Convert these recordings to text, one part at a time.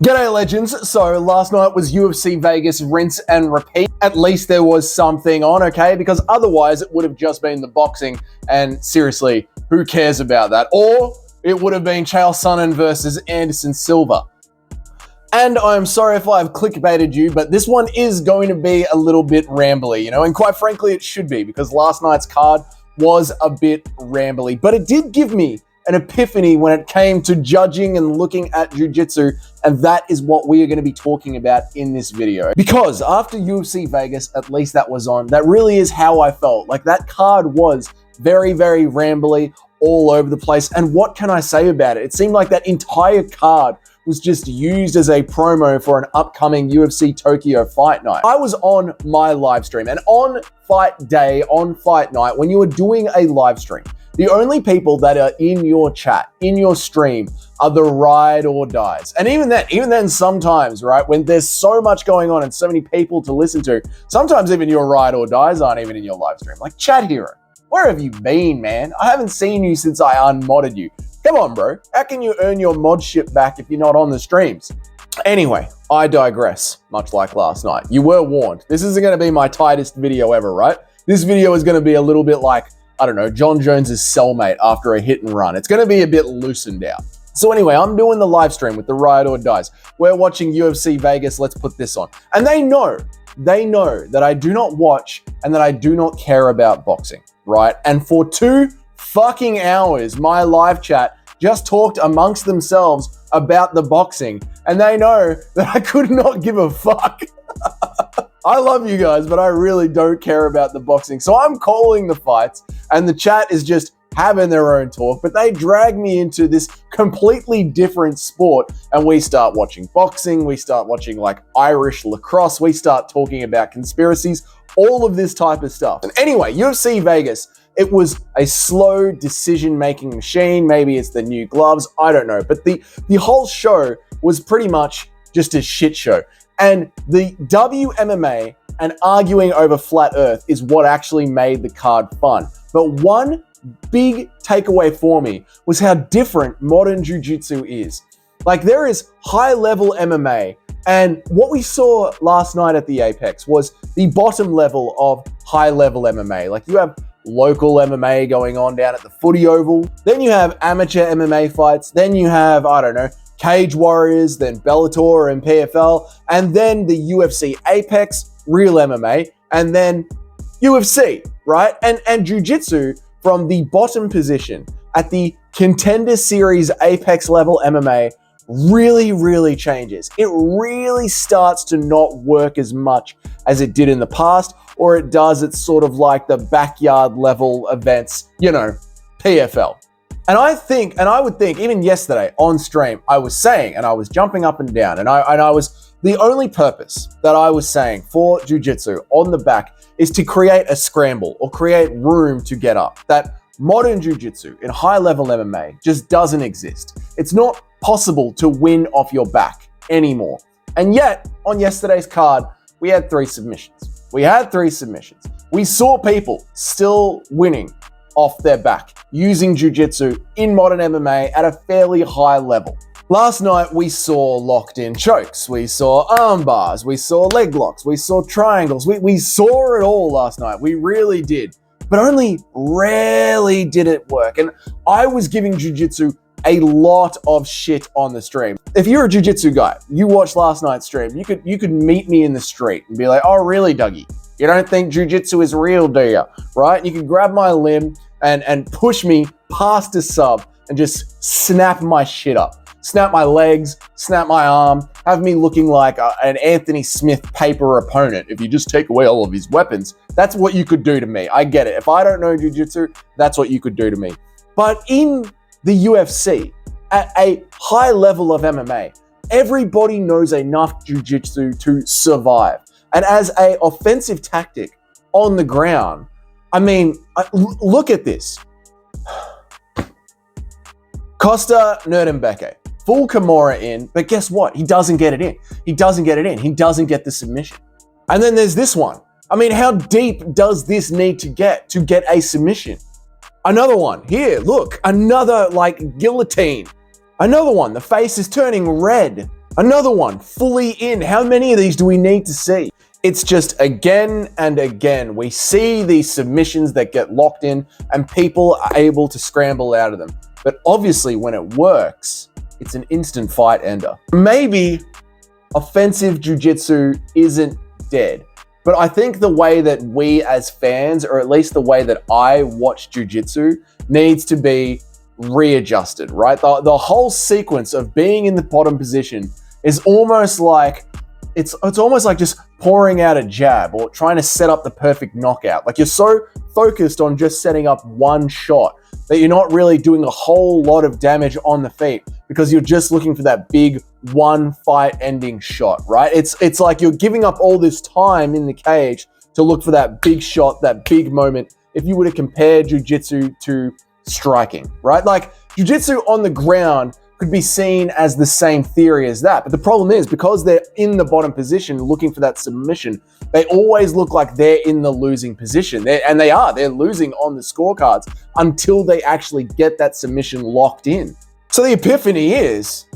G'day legends, so last night was UFC Vegas rinse and repeat. At least there was something on, okay? Because otherwise it would have just been the boxing, and seriously, who cares about that? Or it would have been Chael Sonnen versus Anderson Silva. And I'm sorry if I've clickbaited you, but this one is going to be a little bit rambly, and quite frankly it should be, because last night's card was a bit rambly, but it did give me an epiphany when it came to judging and looking at jiu-jitsu, and that is what we are going to be talking about in this video. Because after UFC Vegas, at least that was on, that really is how I felt. Like, that card was very, very rambly, all over the place, and what can I say about it? It seemed like that entire card was just used as a promo for an upcoming UFC Tokyo Fight Night. I was on my live stream, and on fight day, on fight night, when you are doing a live stream, the only people that are in your chat, in your stream, are the ride or dies. And even then sometimes, right, when there's so much going on and so many people to listen to, sometimes even your ride or dies aren't even in your live stream. Like, Chat Hero, where have you been, man? I haven't seen you since I unmodded you. Come on, bro. How can you earn your mod ship back if you're not on the streams? Anyway, I digress, much like last night. You were warned. This isn't going to be my tightest video ever, right? This video is going to be a little bit like, I don't know, John Jones's cellmate after a hit and run. It's going to be a bit loosened out. So anyway, I'm doing the live stream with the ride or dies. We're watching UFC Vegas. Let's put this on. And they know that I do not watch and that I do not care about boxing, right? And for 2 fucking hours, my live chat just talked amongst themselves about the boxing, and they know that I could not give a fuck. I love you guys, but I really don't care about the boxing. So I'm calling the fights, and the chat is just having their own talk, but they drag me into this completely different sport, and we start watching boxing, we start watching like Irish lacrosse, we start talking about conspiracies, all of this type of stuff. And anyway, UFC Vegas, it was a slow decision-making machine. Maybe it's the new gloves, I don't know. But the whole show was pretty much just a shit show. And the WMMA and arguing over flat earth is what actually made the card fun. But one big takeaway for me was how different modern jiu-jitsu is. Like, there is high-level MMA, and what we saw last night at the Apex was the bottom level of high-level MMA. Like, you have local MMA going on down at the Footy Oval. Then you have amateur MMA fights. Then you have, I don't know, Cage Warriors, then Bellator and PFL, and then the UFC Apex, real MMA, and then UFC, right? And Jiu-Jitsu from the bottom position at the Contender Series Apex level MMA really, really changes. It really starts to not work as much as it did in the past, or it does. It's sort of like the backyard level events, PFL. And I would think, even yesterday on stream, I was saying, and I was jumping up and down, and I was, the only purpose that I was saying for jiu-jitsu on the back is to create a scramble or create room to get up. That modern jiu-jitsu in high-level MMA just doesn't exist. It's not possible to win off your back anymore. And yet, on yesterday's card, we had 3 submissions. We saw people still winning off their back using jiu-jitsu in modern MMA at a fairly high level. Last night, we saw locked-in chokes, we saw arm bars, we saw leg locks, we saw triangles. We saw it all last night. We really did. But only rarely did it work. And I was giving jiu-jitsu a lot of shit on the stream. If you're a jiu-jitsu guy, you watched last night's stream, you could meet me in the street and be like, oh, really, Dougie? You don't think jiu-jitsu is real, do you? Right? You could grab my limb and push me past a sub and just snap my shit up. Snap my legs, snap my arm, have me looking like an Anthony Smith paper opponent. If you just take away all of his weapons, that's what you could do to me. I get it. If I don't know jiu-jitsu, that's what you could do to me. But in the UFC, at a high level of MMA, everybody knows enough jiu-jitsu to survive. And as an offensive tactic on the ground, I mean, look at this. Costa Nurdenbeke, full Kimura in, but guess what? He doesn't get it in. He doesn't get the submission. And then there's this one. I mean, how deep does this need to get a submission? Another one. Here, look. Another, guillotine. Another one. The face is turning red. Another one, fully in. How many of these do we need to see? It's just again and again, we see these submissions that get locked in and people are able to scramble out of them. But obviously when it works, it's an instant fight ender. Maybe offensive jiu-jitsu isn't dead, but I think the way that we as fans, or at least the way that I watch jiu-jitsu, needs to be readjusted, right? The whole sequence of being in the bottom position is almost like, it's almost like just pouring out a jab or trying to set up the perfect knockout. Like you're so focused on just setting up one shot that you're not really doing a whole lot of damage on the feet because you're just looking for that big one fight ending shot, right? It's like you're giving up all this time in the cage to look for that big shot, that big moment. If you were to compare jiu-jitsu to striking, right? Like jiu-jitsu on the ground could be seen as the same theory as that. But the problem is, because they're in the bottom position looking for that submission, they always look like they're in the losing position. They're losing on the scorecards until they actually get that submission locked in. So the epiphany is,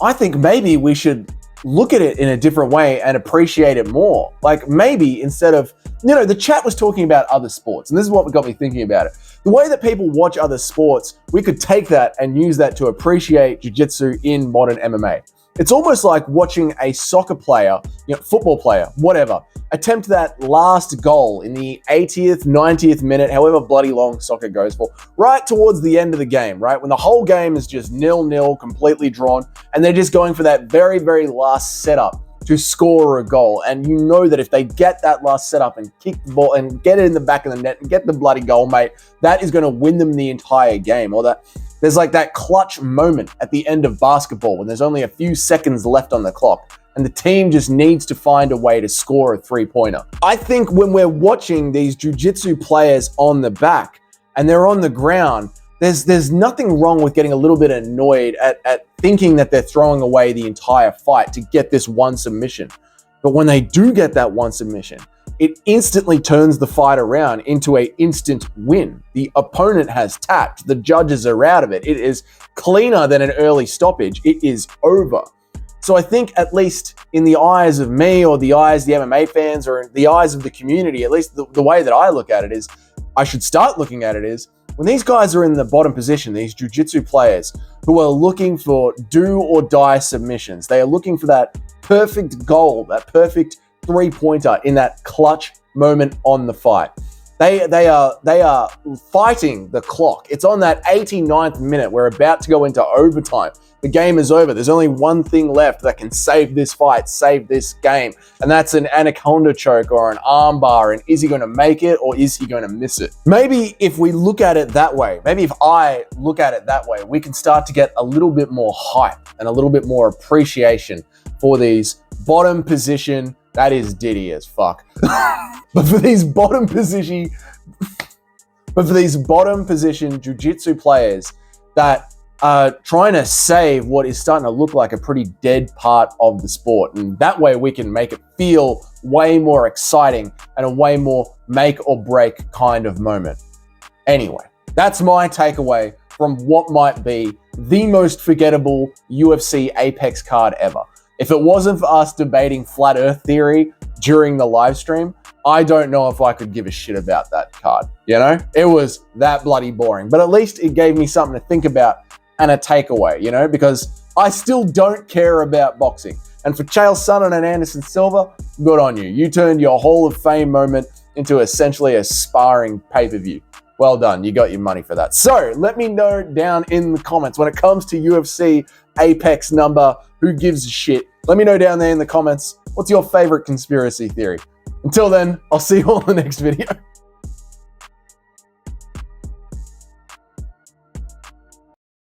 I think maybe we should look at it in a different way and appreciate it more. Like maybe instead of, the chat was talking about other sports, and this is what got me thinking about it. The way that people watch other sports, we could take that and use that to appreciate jiu-jitsu in modern MMA. It's almost like watching a soccer player, football player, whatever, attempt that last goal in the 80th, 90th minute, however bloody long soccer goes for, right towards the end of the game, right? When the whole game is just 0-0, completely drawn, and they're just going for that very, very last setup to score a goal. And you know that if they get that last setup and kick the ball and get it in the back of the net and get the bloody goal, mate, that is going to win them the entire game. Or that there's like that clutch moment at the end of basketball when there's only a few seconds left on the clock and the team just needs to find a way to score a three-pointer. I think when we're watching these jiu-jitsu players on the back and they're on the ground, there's nothing wrong with getting a little bit annoyed at thinking that they're throwing away the entire fight to get this one submission. But when they do get that one submission, it instantly turns the fight around into an instant win. The opponent has tapped. The judges are out of it. It is cleaner than an early stoppage. It is over. So I think at least in the eyes of me or the eyes of the MMA fans or the eyes of the community, at least the way that I look at it is, I should start looking at it is, when these guys are in the bottom position, these jiu-jitsu players who are looking for do or die submissions, they are looking for that perfect goal, that perfect three-pointer in that clutch moment on the fight. They are fighting the clock. It's on that 89th minute. We're about to go into overtime. The game is over. There's only one thing left that can save this fight, save this game, and that's an anaconda choke or an arm bar. And is he going to make it or is he going to miss it? Maybe if we look at it that way, maybe if I look at it that way, we can start to get a little bit more hype and a little bit more appreciation for these bottom position. That is ditty as fuck. But for these bottom position jiu-jitsu players that are trying to save what is starting to look like a pretty dead part of the sport. And that way we can make it feel way more exciting and a way more make or break kind of moment. Anyway, that's my takeaway from what might be the most forgettable UFC Apex card ever. If it wasn't for us debating flat earth theory during the live stream, I don't know if I could give a shit about that card. It was that bloody boring, but at least it gave me something to think about and a takeaway, because I still don't care about boxing. And for Chael Sonnen and Anderson Silva, good on you. You turned your Hall of Fame moment into essentially a sparring pay-per-view. Well done. You got your money for that. So let me know down in the comments when it comes to UFC Apex number, who gives a shit? Let me know down there in the comments. What's your favorite conspiracy theory? Until then, I'll see you all in the next video.